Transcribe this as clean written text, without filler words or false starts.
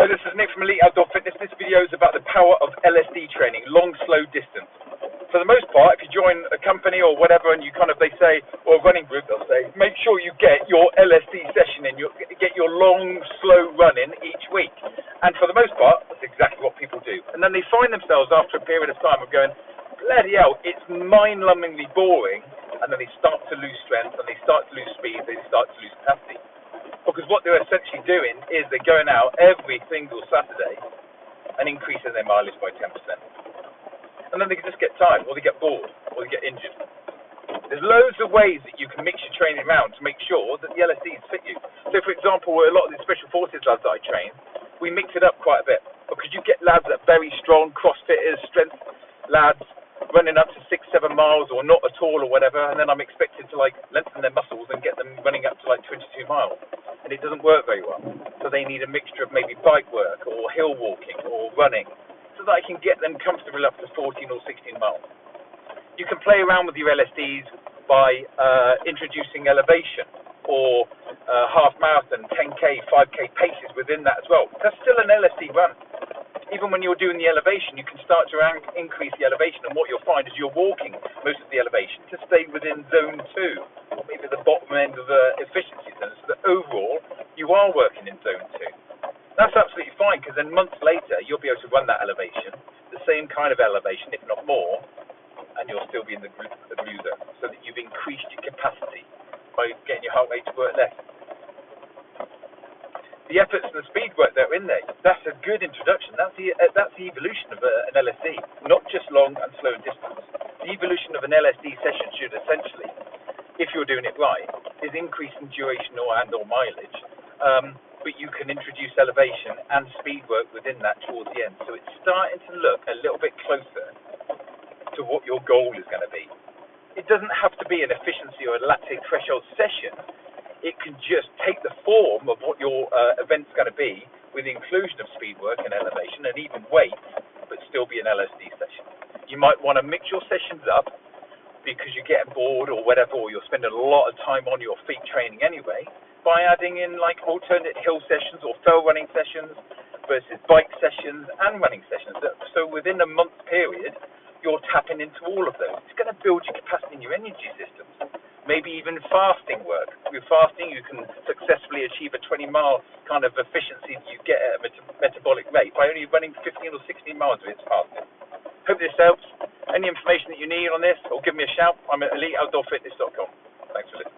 this is Nick from Elite Outdoor Fitness. This video is about the power of LSD training, long, slow distance. For the most part, if you join a company or whatever and you they say, or a running group, they'll say, make sure you get your LSD session in, get your long, slow run in each week. And for the most part, that's exactly what people do. And then they find themselves after a period of time of going, bloody hell, it's mind-numbingly boring, and then they start to lose strength, and they start to lose speed, they start to lose capacity. Because what they're essentially doing is they're going out every single Saturday and increasing their mileage by 10%. And then they just get tired, or they get bored, or they get injured. There's loads of ways that you can mix your training around to make sure that the LSDs fit you. So, for example, a lot of the Special Forces lads that I train, we mix it up quite a bit. Because you get lads that are very strong, crossfitters, strength lads, running up to 6-7 miles or not at all or whatever, and then I'm expected to lengthen their muscles and get them running up to 22 miles. And it doesn't work very well. So they need a mixture of maybe bike work or hill walking or running, so that I can get them comfortable up to 14 or 16 miles. You can play around with your LSDs by introducing elevation or half marathon, 10k, 5k paces within that as well. That's still an LSD run. Even when you're doing the elevation, you can start to increase the elevation, and what you'll find is you're walking most of the elevation to stay within zone 2, or maybe the bottom end of the efficiency zone, so that overall you are working in zone 2. That's absolutely fine, because then months later you'll be able to run that elevation, the same kind of elevation, if not more, and you'll still be in the blue zone, so that you've increased your capacity by getting your heart rate to work less. The efforts and the speed work that are in there, that's a good introduction. That's the evolution of an LSD, not just long and slow distance. The evolution of an LSD session should essentially, if you're doing it right, is increasing duration or mileage, but you can introduce elevation and speed work within that towards the end. So it's starting to look a little bit closer to what your goal is going to be. It doesn't have to be an efficiency or a lactate threshold session. It can just take the form of what your event's going to be, with the inclusion of speed work and elevation and even weight, but still be an LSD session. You might want to mix your sessions up because you're getting bored or whatever, or you're spending a lot of time on your feet training anyway, by adding in alternate hill sessions or trail running sessions versus bike sessions and running sessions. So within a month period, you're tapping into all of those. It's going to build your capacity in your energy systems. Maybe even fasting work. With fasting, you can successfully achieve a 20-mile kind of efficiency that you get at a metabolic rate by only running 15 or 16 miles with fasting. Hope this helps. Any information that you need on this, or give me a shout. I'm at eliteoutdoorfitness.com. Thanks for listening.